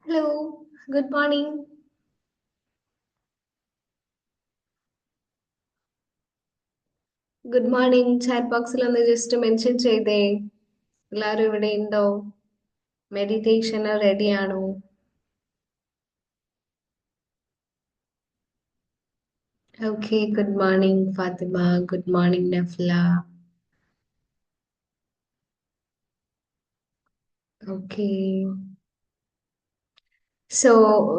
Hello, good morning. Good morning. Chat boxിൽ ഒന്ന് just mention ചെയ്തേ. എല്ലാവരും ഇവിടെ ഉണ്ടോ? മെഡിറ്റേഷന് റെഡി ആണോ? Okay, good morning, Fatima. Good morning, Nafla. Okay. So,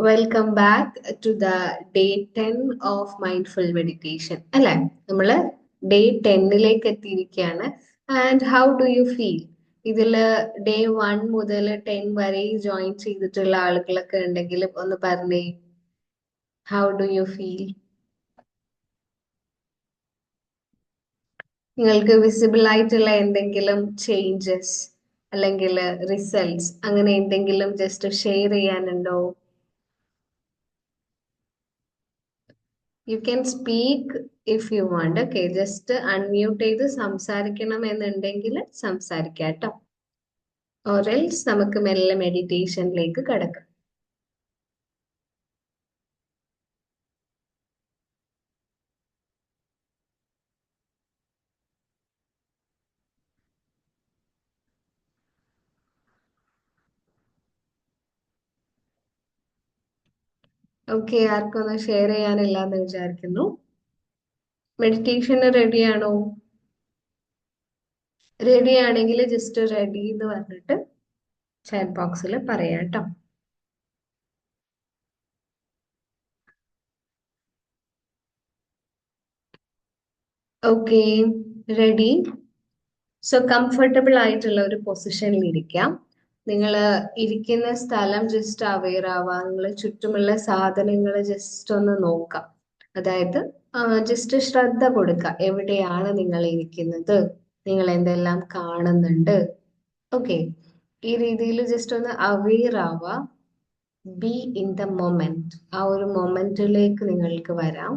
welcome back to the day 10 of mindful meditation. അല്ലേ? നമ്മൾ day 10ലേക്ക് എത്തിയിരിക്കുകയാണ്. And how do you feel? ഇതില് ഡേ 1 മുതൽ 10 വരെ ജോയിൻ ചെയ്തിട്ടുള്ള ആളുകളൊക്കെ ഉണ്ടെങ്കിൽ ഒന്ന് പറഞ്ഞേ. How do you feel? നിങ്ങൾക്ക് വിസിബിൾ ആയിട്ടുള്ള എന്തെങ്കിലും ചേഞ്ചസ് അല്ലെങ്കിൽ റിസൾട്ട്സ് അങ്ങനെ എന്തെങ്കിലും ജസ്റ്റ് ഷെയർ ചെയ്യാനുണ്ടോ? You can speak if you want. Okay, just unmute ചെയ്ത് സംസാരിക്കണം എന്നുണ്ടെങ്കിൽ സംസാരിക്കാം കേട്ടോ. ഓറൽസ് നമുക്ക് മെല്ലെ മെഡിറ്റേഷനിലേക്ക് കടക്കാം. ഓക്കെ, ആർക്കൊന്നും ഷെയർ ചെയ്യാനില്ല എന്ന് വിചാരിക്കുന്നു. മെഡിറ്റേഷന് റെഡിയാണോ? റെഡി ആണെങ്കിൽ ജസ്റ്റ് റെഡി എന്ന് പറഞ്ഞിട്ട് ചാറ്റ് ബോക്സിൽ പറയാം കേട്ടോ. Okay, ready. സോ കംഫർട്ടബിൾ ആയിട്ടുള്ള ഒരു പൊസിഷനിൽ ഇരിക്കാം. നിങ്ങൾ ഇരിക്കുന്ന സ്ഥലം ജസ്റ്റ് അവെയർ ആവാം. നിങ്ങൾ ചുറ്റുമുള്ള സാധനങ്ങൾ ജസ്റ്റ് ഒന്ന് നോക്കാം. അതായത് ജസ്റ്റ് ശ്രദ്ധ കൊടുക്കുക. എവിടെയാണ് നിങ്ങൾ ഇരിക്കുന്നത്? നിങ്ങൾ എന്തെല്ലാം കാണുന്നുണ്ട്? ഓക്കെ, ഈ രീതിയിൽ ജസ്റ്റ് ഒന്ന് അവെയർ ആവുക. Be in the moment. ആ ഒരു മൊമെന്റിലേക്ക് നിങ്ങൾക്ക് വരാം.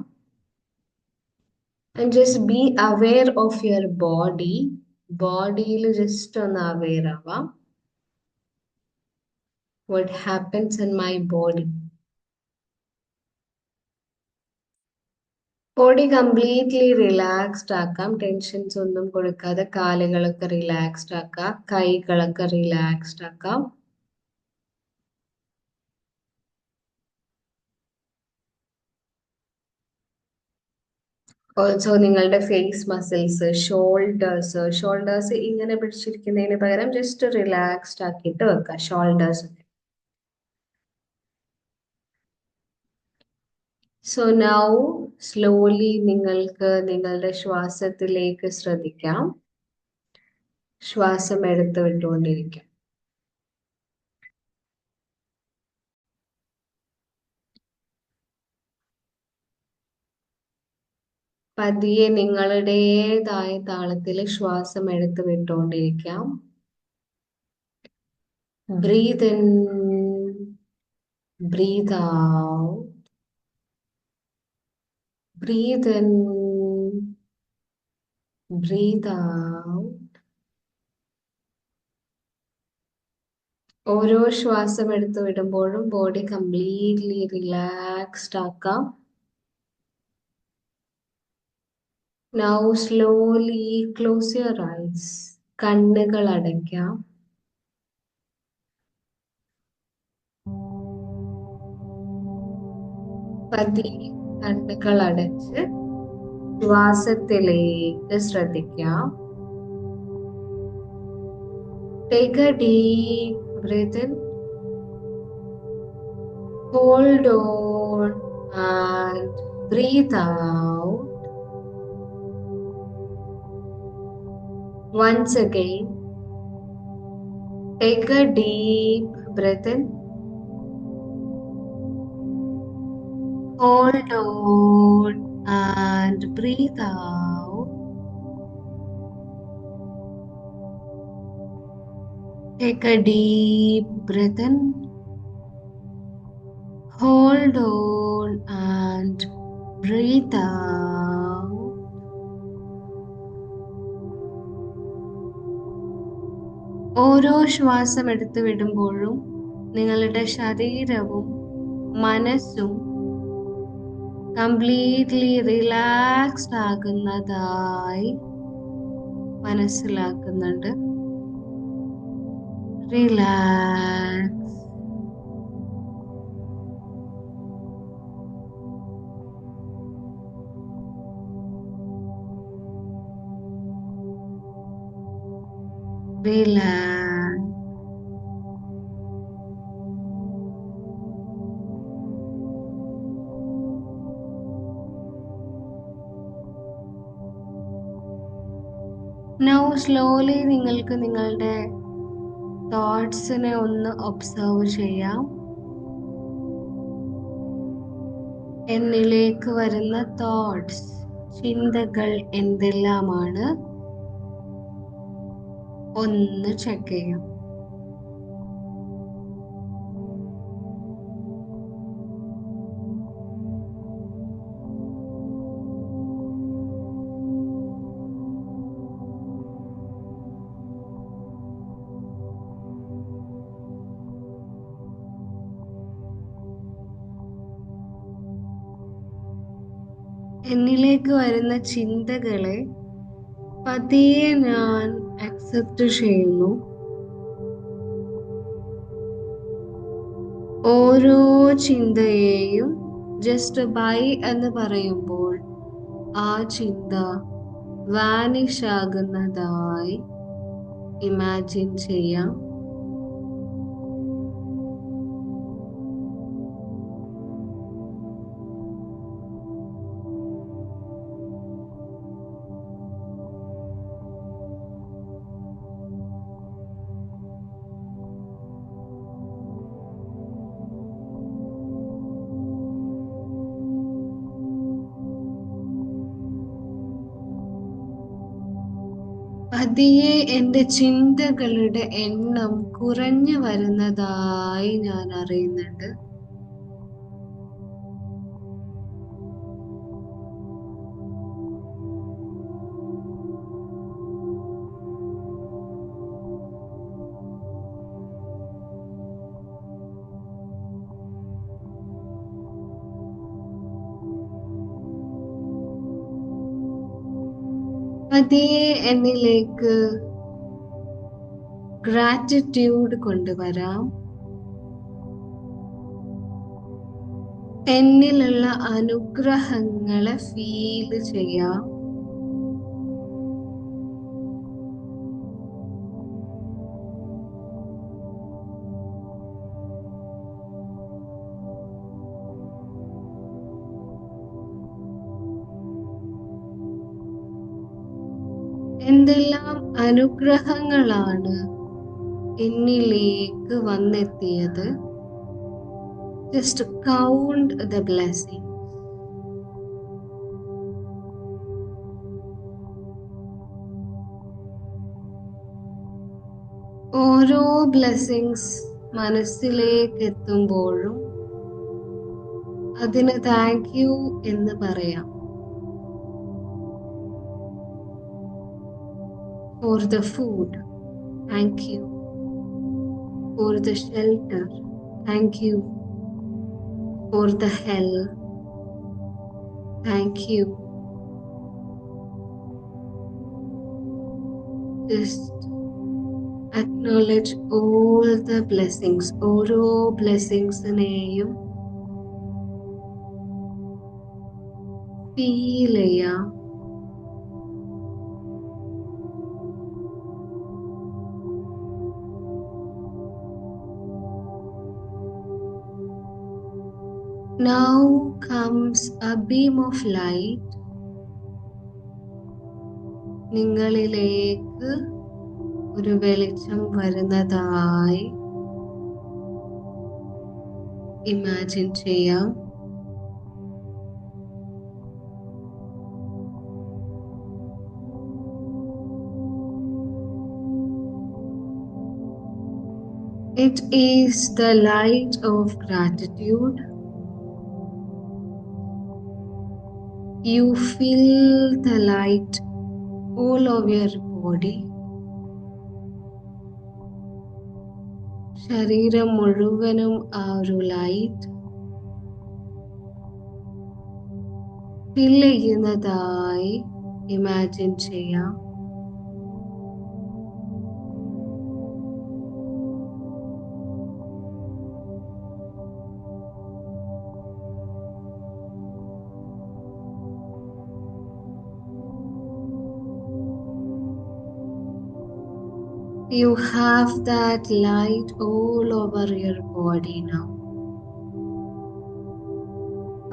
And just be aware of your body. ബോഡിയിൽ ജസ്റ്റ് ഒന്ന് അവെയർ ആവാം. What happens in my body? Body completely relaxed ആക്കാം. ടെൻഷൻസ് ഒന്നും കൊടുക്കാതെ കാലുകളൊക്കെ റിലാക്സ്ഡ് ആക്കാം. കൈകളൊക്കെ റിലാക്സ്ഡ് ആക്കാം. ഓൾസോ നിങ്ങളുടെ ഫേസ് മസിൽസ്, ഷോൾഡേഴ്സ് ഇങ്ങനെ പിടിച്ചിരിക്കുന്നതിന് പകരം ജസ്റ്റ് റിലാക്സ്ഡ് ആക്കിയിട്ട് വെക്കുക ഷോൾഡേഴ്സ്. സോ നൗ സ്ലോലി നിങ്ങൾക്ക് നിങ്ങളുടെ ശ്വാസത്തിലേക്ക് ശ്രദ്ധിക്കാം. ശ്വാസം എടുത്ത് വിട്ടുകൊണ്ടിരിക്കാം. പതിയെ നിങ്ങളുടേതായ താളത്തിൽ ശ്വാസം എടുത്ത് വിട്ടുകൊണ്ടിരിക്കാം. Breathe in, breathe out, breathe in, breathe out. ഓരോ ശ്വാസം എടുത്ത് വിടുമ്പോഴും ബോഡി കംപ്ലീറ്റ്ലി റിലാക്സ്ഡ് ആക്കാം. Now slowly close your eyes. കണ്ണുകൾ അടയ്ക്കാം. പതിയെ കണ്ണുകൾ അടച്ച് ശ്വാസത്തിലേക്ക് ശ്രദ്ധിക്കാം. Take a deep breath in. Hold on and breathe out. Once again, take a deep breath in. Hold on and breathe out. Take a deep breath in. Hold on and breathe out. ഓരോ ശ്വാസം എടുത്തു വിടുമ്പോഴും നിങ്ങളുടെ ശരീരവും മനസ്സും completely relaxed ആകുന്നതായി മനസ്സിലാക്കുന്നുണ്ട്. Relax. Relax. Now slowly നിങ്ങൾക്ക് നിങ്ങളുടെ തോട്ട്സിനെ ഒന്ന് ഒബ്സർവ് ചെയ്യാം. എന്നിലേക്ക് വരുന്ന തോട്ട്സ്, ചിന്തകൾ എന്തെല്ലാമാണ് ഒന്ന് ചെക്ക് ചെയ്യാം. എന്നിലേക്ക് വരുന്ന ചിന്തകളെ പതിയെ ഞാൻ അക്സെപ്റ്റ് ചെയ്യുന്നു. ഓരോ ചിന്തയെയും ജസ്റ്റ് ബൈ എന്ന് പറയുമ്പോൾ ആ ചിന്ത വാനിഷ് ആകുന്നതായി ഇമാജിൻ ചെയ്യാം. പതിയെ എൻ്റെ ചിന്തകളുടെ എണ്ണം കുറഞ്ഞു വരുന്നതായി ഞാൻ അറിയുന്നുണ്ട്. പതിയെ എന്നിലേക്ക് ഗ്രാറ്റിറ്റ്യൂഡ് കൊണ്ടുവരാം. എന്നിലുള്ള അനുഗ്രഹങ്ങളെ ഫീൽ ചെയ്യാം. എന്തെല്ലാം അനുഗ്രഹങ്ങളാണ് എന്നിലേക്ക് വന്നെത്തിയത്. Just count the blessing. ഓരോ ബ്ലെസ്സിങ്സ് മനസ്സിലേക്ക് എത്തുമ്പോഴും അതിന് താങ്ക് യു എന്ന് പറയാം. For the food, thank you. For the shelter, thank you. For the health, thank you. Just acknowledge all the blessings. ഓരോ ബ്ലെസ്സിങ്സിനെയും ഫീൽ ചെയ്യാം. Now comes a beam of light. നിങ്ങളിലേക്ക് ഒരു വെളിച്ചം വരുന്നതായി ഇമാജിൻ ചെയ്യാം. It is the light of gratitude. You feel the light all over your body, ശരീരം മുഴുവനും ആ ഒരു ലൈറ്റ് ഫില്ല് ചെയ്യുന്നതായി ഇമാജിൻ ചെയ്യാം. You have that light all over your body now.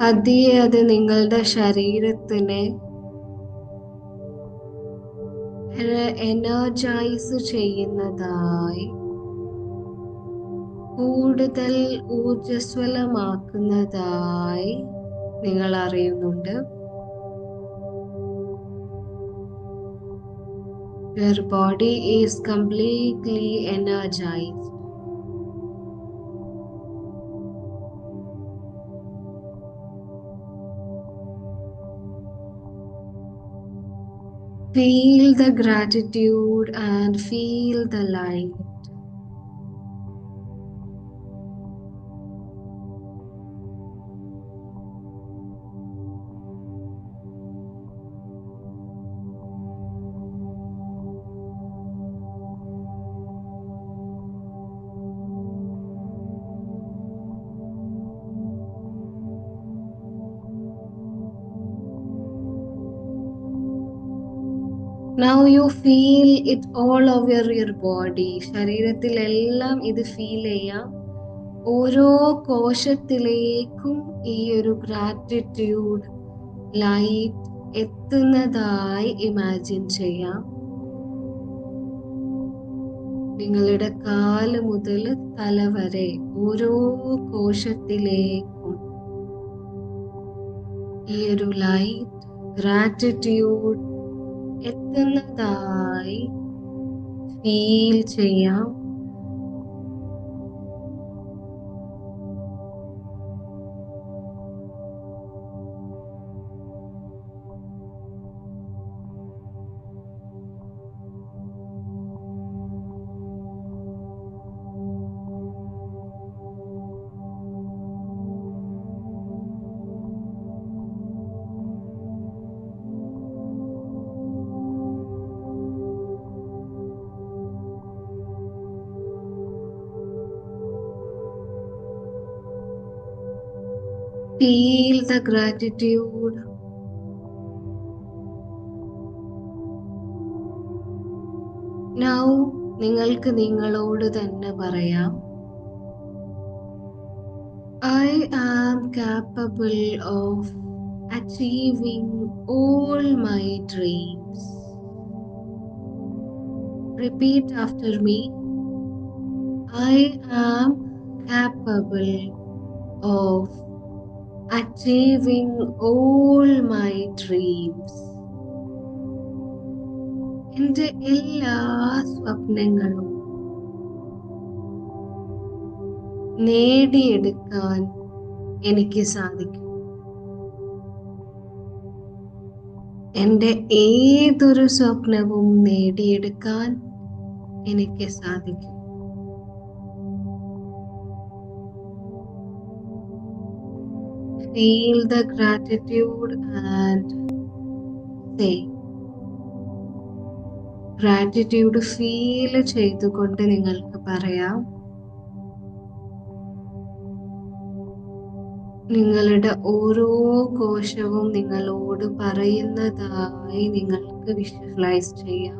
പതിയെ അത് നിങ്ങളുടെ ശരീരത്തിനെ എനർജൈസ് ചെയ്യുന്നതായി, കൂടുതൽ ഊർജ്ജസ്വലമാക്കുന്നതായി നിങ്ങൾ അറിയുന്നുണ്ട്. Your body is completely energized. Feel the gratitude and feel the light. Now you feel it all over your body. ശരീരത്തിലെല്ലാം ഇത് ഫീൽ ചെയ്യാം. ഓരോ കോശത്തിലേക്കും ഈ ഒരു ഗ്രാറ്റിറ്റ്യൂഡ് ലൈറ്റ് എത്തുന്നതായി ഇമാജിൻ ചെയ്യാം. നിങ്ങളുടെ കാല് മുതൽ തല വരെ ഓരോ കോശത്തിലേക്കും ഈ ഒരു ലൈറ്റ് ഗ്രാറ്റിറ്റ്യൂഡ് എത്തുന്നതായി ഫീൽ ചെയ്യാം. Feel the gratitude. Now നിങ്ങൾക്ക് നിങ്ങളോട് തന്നെ പറയാം, I am capable of achieving all my dreams. Repeat after me. I am capable of achieving all my dreams. എൻ്റെ എല്ലാ സ്വപ്നങ്ങളും നേടിയെടുക്കാൻ എനിക്ക് സാധിക്കും. എൻ്റെ ഏതൊരു സ്വപ്നവും നേടിയെടുക്കാൻ എനിക്ക് സാധിക്കും. Feel the gratitude and say. Gratitude feel ചെയ്തുകൊണ്ട് നിങ്ങൾക്ക് പറയാം, നിങ്ങളുടെ ഓരോ കോശവും നിങ്ങളോട് പറയുന്നതായി നിങ്ങൾക്ക് വിഷ്വലൈസ് ചെയ്യാം.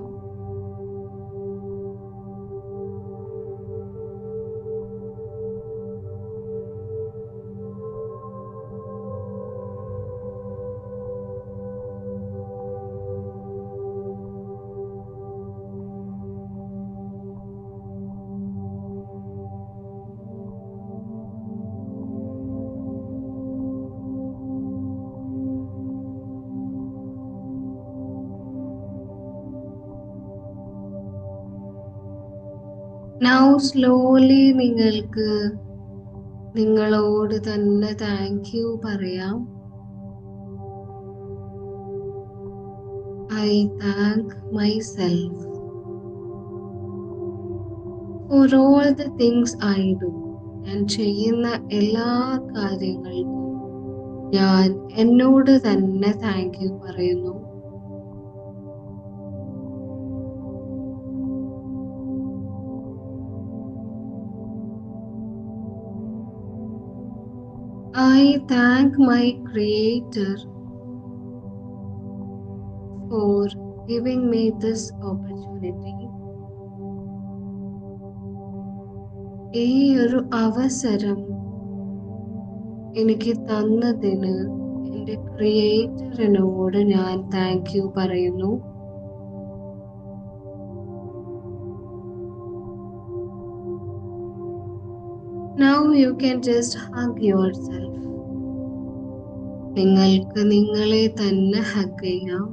Now slowly നിങ്ങൾക്ക് നിങ്ങളോട് തന്നെ താങ്ക് യു പറയാം. I thank myself For all the things I do, ഞാൻ ചെയ്യുന്ന എല്ലാ കാര്യങ്ങൾക്കും ഞാൻ എന്നോട് തന്നെ താങ്ക് യു പറയുന്നു. I thank my Creator for giving me this opportunity. ഈ ഒരു അവസരം എനിക്ക് തന്നതിന് എൻ്റെ ക്രിയേറ്ററിനോട് ഞാൻ താങ്ക് യു പറയുന്നു. Now you can just hug yourself. നിങ്ങൾക്ക് നിങ്ങളെ തന്നെ ഹഗ് ചെയ്യാം.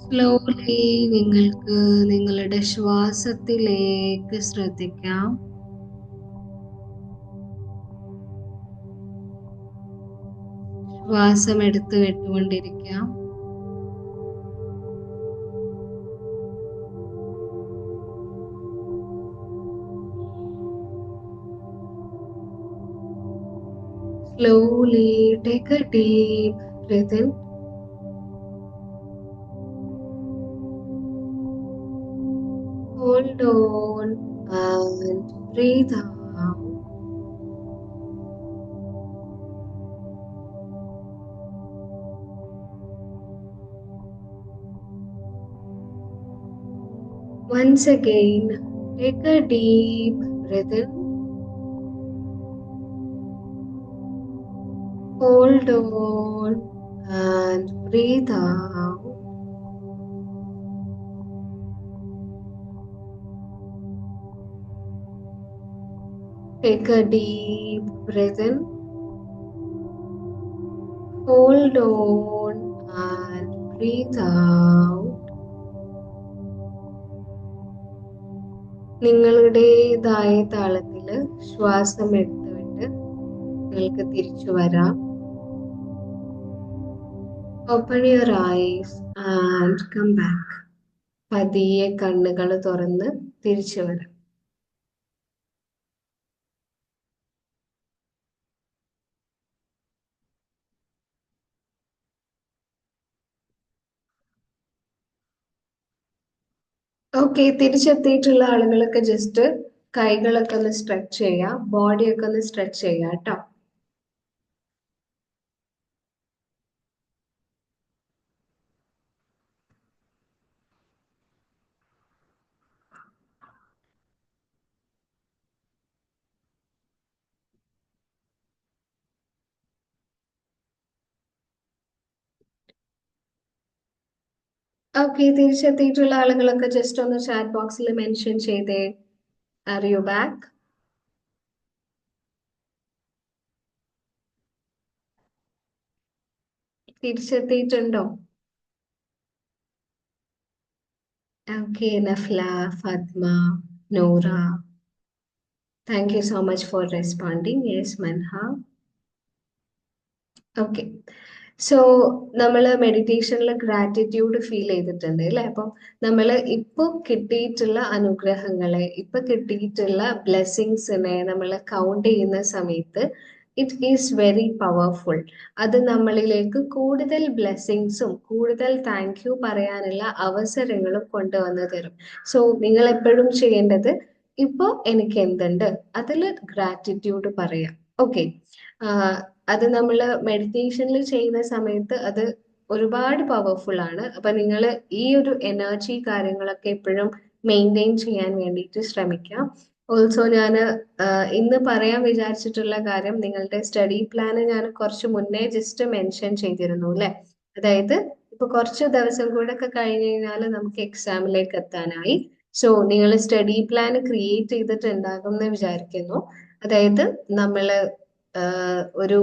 സ്ലോലി നിങ്ങൾക്ക് നിങ്ങളുടെ ശ്വാസത്തിലേക്ക് ശ്രദ്ധിക്കാം. ശ്വാസം എടുത്തു വിട്ടുകൊണ്ടിരിക്കാം. Slowly take a deep breath in. Hold on and breathe out. Once again, take a deep breath in. Hold on and breathe out. Take a deep breath in. Hold on and breathe out. നിങ്ങളുടേതായ താളത്തില് ശ്വാസം എടുത്തുവിട്ട് നിങ്ങൾക്ക് തിരിച്ചു വരാം. Open your eyes and come back. പതിയെ കണ്ണുകൾ തുറന്ന് തിരിച്ചു വരാം. ഓക്കെ, തിരിച്ചെത്തിയിട്ടുള്ള ആളുകളൊക്കെ ജസ്റ്റ് കൈകളൊക്കെ ഒന്ന് സ്ട്രെച്ച് ചെയ്യാം, ബോഡിയൊക്കെ ഒന്ന് സ്ട്രെച്ച് ചെയ്യാം കേട്ടോ. ഓക്കെ, തിരിച്ചെത്തിയിട്ടുള്ള ആളുകളൊക്കെ ജസ്റ്റ് ഒന്ന് ചാറ്റ് ബോക്സിൽ മെൻഷൻ ചെയ്തേ. Are you back? തിരിച്ചെത്തിയിട്ടുണ്ടോ? Okay, Nafla, Fatma, Nora, thank you so much for responding. Yes, Manha. Okay, so നമ്മൾ മെഡിറ്റേഷനിൽ ഗ്രാറ്റിറ്റ്യൂഡ് ഫീൽ ചെയ്തിട്ടുണ്ട് അല്ലെ. അപ്പം നമ്മൾ ഇപ്പൊ കിട്ടിയിട്ടുള്ള അനുഗ്രഹങ്ങളെ, ഇപ്പൊ കിട്ടിയിട്ടുള്ള ബ്ലെസ്സിങ്സിനെ നമ്മൾ കൗണ്ട് ചെയ്യുന്ന സമയത്ത് ഇറ്റ് ഈസ് വെരി പവർഫുൾ. അത് നമ്മളിലേക്ക് കൂടുതൽ ബ്ലെസ്സിങ്സും കൂടുതൽ താങ്ക് യു പറയാനുള്ള അവസരങ്ങളും കൊണ്ടുവന്ന് തരും. സോ നിങ്ങൾ എപ്പോഴും ചെയ്യേണ്ടത്, ഇപ്പൊ എനിക്ക് എന്തുണ്ട് അതിൽ ഗ്രാറ്റിറ്റ്യൂഡ് പറയാം. ഓക്കെ, അത് നമ്മൾ മെഡിറ്റേഷനിൽ ചെയ്യുന്ന സമയത്ത് അത് ഒരുപാട് പവർഫുൾ ആണ്. അപ്പൊ നിങ്ങൾ ഈ ഒരു എനർജി കാര്യങ്ങളൊക്കെ എപ്പോഴും മെയിൻറ്റെയിൻ ചെയ്യാൻ വേണ്ടിയിട്ട് ശ്രമിക്കാം. ഓൾസോ ഞാൻ ഇന്ന് പറയാൻ വിചാരിച്ചിട്ടുള്ള കാര്യം, നിങ്ങളുടെ സ്റ്റഡി പ്ലാന് ഞാൻ കുറച്ച് മുന്നേ ജസ്റ്റ് മെൻഷൻ ചെയ്തിരുന്നു അല്ലെ. അതായത് ഇപ്പൊ കുറച്ച് ദിവസം കൂടെ ഒക്കെ കഴിഞ്ഞ് കഴിഞ്ഞാൽ നമുക്ക് എക്സാമിലേക്ക് എത്താനായി. സോ നിങ്ങൾ സ്റ്റഡി പ്ലാൻ ക്രിയേറ്റ് ചെയ്തിട്ടുണ്ടാകും എന്ന് വിചാരിക്കുന്നു. അതായത് നമ്മള് ഒരു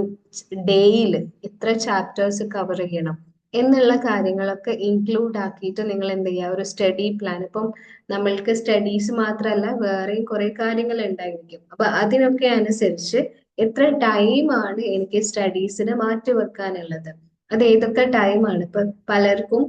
ഡേയിൽ ഇത്ര ചാപ്റ്റേഴ്സ് കവർ ചെയ്യണം, എന്നുള്ള കാര്യങ്ങളൊക്കെ ഇൻക്ലൂഡ് ആക്കിയിട്ട് നിങ്ങൾ എന്ത് ചെയ്യുക, ഒരു സ്റ്റഡി പ്ലാൻ. ഇപ്പം നമ്മൾക്ക് സ്റ്റഡീസ് മാത്രമല്ല വേറെയും കുറെ കാര്യങ്ങൾ ഉണ്ടായിരിക്കും. അപ്പൊ അതിനൊക്കെ അനുസരിച്ച് എത്ര ടൈമാണ് എനിക്ക് സ്റ്റഡീസിന് മാറ്റി വെക്കാനുള്ളത്, അത് ഏതൊക്കെ ടൈമാണ്. ഇപ്പൊ പലർക്കും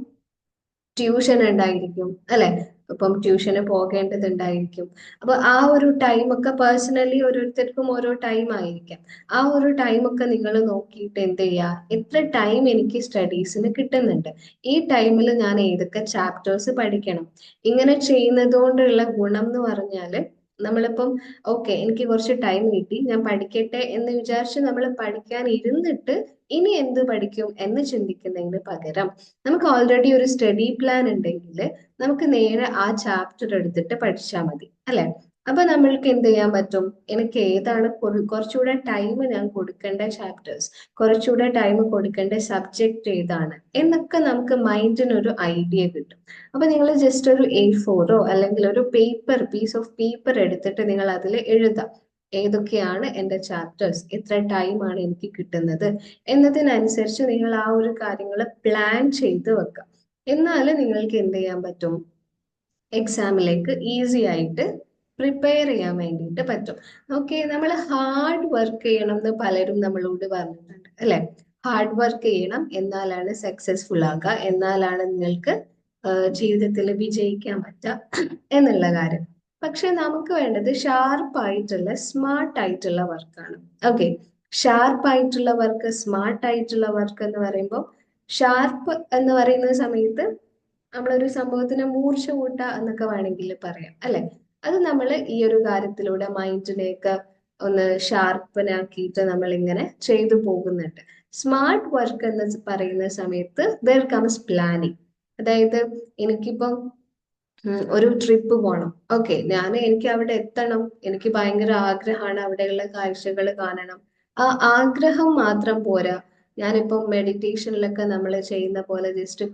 ട്യൂഷൻ ഉണ്ടായിരിക്കും അല്ലെ, ഇപ്പം ട്യൂഷന് പോകേണ്ടതുണ്ടായിരിക്കും. അപ്പൊ ആ ഒരു ടൈം ഒക്കെ പേഴ്സണലി ഓരോരുത്തർക്കും ഓരോ ടൈം ആയിരിക്കാം. ആ ഒരു ടൈം ഒക്കെ നിങ്ങൾ നോക്കിയിട്ട് എന്ത് ചെയ്യുക, എത്ര ടൈം എനിക്ക് സ്റ്റഡീസിന് കിട്ടുന്നുണ്ട്, ഈ ടൈമിൽ ഞാൻ ഏതൊക്കെ ചാപ്റ്റേഴ്സ് പഠിക്കണം. ഇങ്ങനെ ചെയ്യുന്നത് കൊണ്ടുള്ള ഗുണം എന്ന് പറഞ്ഞാല് നമ്മളിപ്പം ഓക്കെ എനിക്ക് കുറച്ച് ടൈം കിട്ടി ഞാൻ പഠിക്കട്ടെ എന്ന് വിചാരിച്ച് നമ്മൾ പഠിക്കാൻ ഇരുന്നിട്ട് ഇനി എന്ത് പഠിക്കും എന്ന് ചിന്തിക്കുന്നതിന് പകരം നമുക്ക് ഓൾറെഡി ഒരു സ്റ്റഡി പ്ലാൻ ഉണ്ടെങ്കിൽ നമുക്ക് നേരെ ആ ചാപ്റ്റർ എടുത്തിട്ട് പഠിച്ചാൽ മതി അല്ലെ. അപ്പൊ നമ്മൾക്ക് എന്ത് ചെയ്യാൻ പറ്റും, എനിക്ക് ഏതാണ് കുറച്ചുകൂടെ ടൈം ഞാൻ കൊടുക്കേണ്ട ചാപ്റ്റേഴ്സ്, കുറച്ചുകൂടെ ടൈം കൊടുക്കേണ്ട സബ്ജക്റ്റ് ഏതാണ് എന്നൊക്കെ നമുക്ക് മൈൻഡിന് ഒരു ഐഡിയ കിട്ടും. അപ്പൊ നിങ്ങൾ ജസ്റ്റ് ഒരു A4 അല്ലെങ്കിൽ ഒരു പേപ്പർ, പീസ് ഓഫ് പേപ്പർ എടുത്തിട്ട് നിങ്ങൾ അതിൽ എഴുതാം ഏതൊക്കെയാണ് എൻ്റെ ചാപ്റ്റേഴ്സ്, എത്ര ടൈമാണ് എനിക്ക് കിട്ടുന്നത് എന്നതിനനുസരിച്ച് നിങ്ങൾ ആ ഒരു കാര്യങ്ങൾ പ്ലാൻ ചെയ്ത് വെക്കാം. എന്നാൽ നിങ്ങൾക്ക് എന്ത് ചെയ്യാൻ പറ്റും, എക്സാമിലേക്ക് ഈസി ആയിട്ട് പ്രിപ്പയർ ചെയ്യാൻ വേണ്ടിയിട്ട് പറ്റും. ഓക്കെ, നമ്മൾ ഹാർഡ് വർക്ക് ചെയ്യണം എന്ന് പലരും നമ്മളോട് പറഞ്ഞിട്ടുണ്ട് അല്ലെ. ഹാർഡ് വർക്ക് ചെയ്യണം എന്നാലാണ് സക്സസ്ഫുൾ ആകുക, എന്നാലാണ് നിങ്ങൾക്ക് ജീവിതത്തിൽ വിജയിക്കാൻ പറ്റുക എന്നുള്ള കാര്യം. പക്ഷെ നമുക്ക് വേണ്ടത് ഷാർപ്പായിട്ടുള്ള സ്മാർട്ട് ആയിട്ടുള്ള വർക്കാണ്. ഓക്കെ, ഷാർപ്പ് ആയിട്ടുള്ള വർക്ക്, സ്മാർട്ട് ആയിട്ടുള്ള വർക്ക് എന്ന് പറയുമ്പോൾ ഷാർപ്പ് എന്ന് പറയുന്ന സമയത്ത് നമ്മളൊരു സംഭവത്തിന് മൂർച്ച കൂട്ടുക എന്നൊക്കെ വേണമെങ്കിൽ പറയാം അല്ലെ. അത് നമ്മൾ ഈ ഒരു കാര്യത്തിലൂടെ മൈൻഡിലേക്ക് ഒന്ന് ഷാർപ്പനാക്കിയിട്ട് നമ്മൾ ഇങ്ങനെ ചെയ്തു പോകുന്നുണ്ട്. സ്മാർട്ട് വർക്ക് എന്ന് പറയുന്ന സമയത്ത് ദർ കംസ് പ്ലാനിങ്. അതായത് എനിക്കിപ്പം ഒരു ട്രിപ്പ് പോകണം. ഓക്കെ, എനിക്ക് അവിടെ എത്തണം, എനിക്ക് ഭയങ്കര ആഗ്രഹമാണ് അവിടെയുള്ള കാഴ്ചകൾ കാണണം. ആ ആഗ്രഹം മാത്രം പോരാ. ഞാനിപ്പം മെഡിറ്റേഷനിലൊക്കെ നമ്മൾ ചെയ്യുന്ന പോലെ ജസ്റ്റ്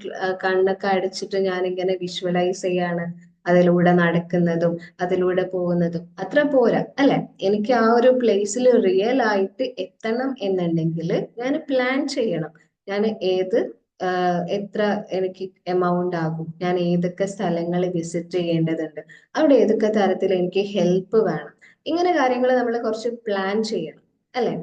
കണ്ണൊക്കെ അടിച്ചിട്ട് ഞാനിങ്ങനെ വിഷ്വലൈസ് ചെയ്യാണ് അതിലൂടെ നടക്കുന്നതും അതിലൂടെ പോകുന്നതും അത്ര പോരാ അല്ലെ. എനിക്ക് ആ ഒരു പ്ലേസിൽ റിയൽ ആയിട്ട് എത്തണം എന്നുണ്ടെങ്കിൽ ഞാൻ പ്ലാൻ ചെയ്യണം. ഞാൻ എത്ര എനിക്ക് എമൗണ്ട് ആകും, ഞാൻ ഏതൊക്കെ സ്ഥലങ്ങൾ വിസിറ്റ് ചെയ്യേണ്ടതുണ്ട്, അവിടെ ഏതൊക്കെ തരത്തിൽ എനിക്ക് ഹെൽപ്പ് വേണം, ഇങ്ങനെ കാര്യങ്ങൾ നമ്മൾ കുറച്ച് പ്ലാൻ ചെയ്യണം അല്ലെ.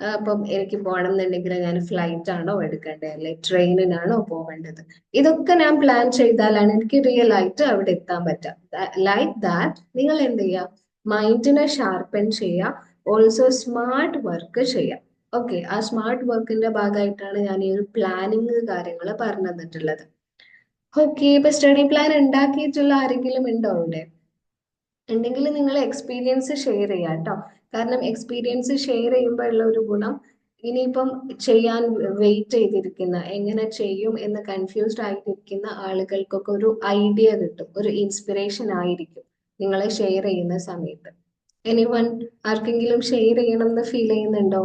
അപ്പം എനിക്ക് പോകണം എന്നുണ്ടെങ്കിൽ ഞാൻ ഫ്ലൈറ്റ് ആണോ എടുക്കേണ്ടത് അല്ലെ ട്രെയിനിനാണോ പോകേണ്ടത്, ഇതൊക്കെ ഞാൻ പ്ലാൻ ചെയ്താലാണ് എനിക്ക് റിയൽ ആയിട്ട് അവിടെ എത്താൻ പറ്റുക. ലൈക്ക് ദാറ്റ് നിങ്ങൾ എന്ത് ചെയ്യുക, മൈൻഡിനെ ഷാർപ്പൻ ചെയ്യുക, ഓൾസോ സ്മാർട്ട് വർക്ക് ചെയ്യുക. ഓക്കെ, ആ സ്മാർട്ട് വർക്കിന്റെ ഭാഗമായിട്ടാണ് ഞാൻ ഈ ഒരു പ്ലാനിങ് കാര്യങ്ങൾ പറഞ്ഞു തന്നിട്ടുള്ളത്. ഓക്കെ, ഇപ്പൊ സ്റ്റഡി പ്ലാൻ ഉണ്ടാക്കിയിട്ടുള്ള ആരെങ്കിലും ഉണ്ടോ അവിടെ? ഉണ്ടെങ്കിൽ നിങ്ങൾ എക്സ്പീരിയൻസ് ഷെയർ ചെയ്യാം കേട്ടോ. കാരണം എക്സ്പീരിയൻസ് ഷെയർ ചെയ്യുമ്പോൾ ഉള്ള ഒരു ഗുണം, ഇനിയിപ്പം ചെയ്യാൻ വെയിറ്റ് ചെയ്തിരിക്കുന്ന, എങ്ങനെ ചെയ്യും എന്ന് കൺഫ്യൂസ്ഡ് ആയിട്ടിരിക്കുന്ന ആളുകൾക്കൊക്കെ ഒരു ഐഡിയ കിട്ടും, ഒരു ഇൻസ്പിറേഷൻ ആയിരിക്കും നിങ്ങൾ ഷെയർ ചെയ്യുന്ന സമയത്ത്. എനിവൺ, ആർക്കെങ്കിലും ഷെയർ ചെയ്യണം എന്ന് ഫീൽ ചെയ്യുന്നുണ്ടോ?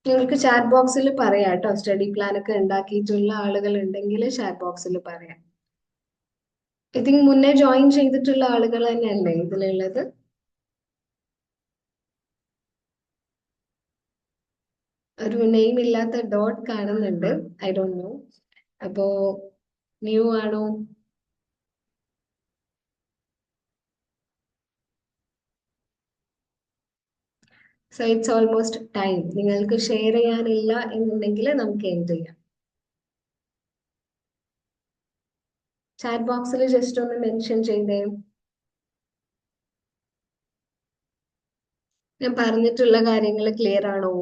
നിങ്ങൾക്ക് ചാറ്റ് ബോക്സിൽ പറയാം കേട്ടോ, സ്റ്റഡി പ്ലാൻ ഒക്കെ ഉണ്ടാക്കിയിട്ടുള്ള ആളുകൾ ഉണ്ടെങ്കിൽ ചാറ്റ് ബോക്സിൽ പറയാം. ഇതിന് മുന്നേ ജോയിൻ ചെയ്തിട്ടുള്ള ആളുകൾ തന്നെയല്ലേ ഇതിലുള്ളത്? ഒരു നെയിം ഇല്ലാത്ത ഡോട്ട് കാണുന്നുണ്ട്, ഐ ഡോണ്ട് നോ. അപ്പോ ന്യൂ ആണോ? So it's almost time. നിങ്ങൾക്ക് ഷെയർ ചെയ്യാനില്ല എന്നുണ്ടെങ്കിൽ നമുക്ക് എന്ത് ചെയ്യാം, ചാറ്റ് ബോക്സിൽ ജസ്റ്റ് ഒന്ന് മെൻഷൻ ചെയ്തേ. ഞാൻ പറഞ്ഞിട്ടുള്ള കാര്യങ്ങൾ ക്ലിയർ ആണോ?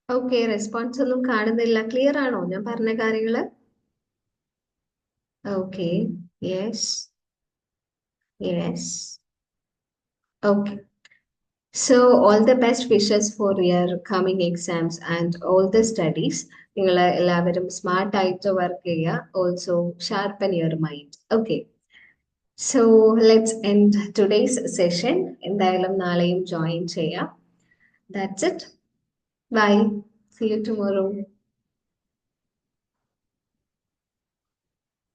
ഓക്കെ, റെസ്പോൺസ് ഒന്നും കാണുന്നില്ല. ക്ലിയർ ആണോ ഞാൻ പറഞ്ഞ കാര്യങ്ങള്? Okay, yes, yes, okay. So all the best wishes for your coming exams and all the studies. നിങ്ങൾ എല്ലാവരും സ്മാർട്ട് ആയിട്ട് വർക്ക് ചെയ്യുക. Also sharpen your mind. Okay, so let's end today's session. എന്തായാലും നാളെയും ജോയിൻ ചെയ്യാം. That's it. Bye. See you tomorrow.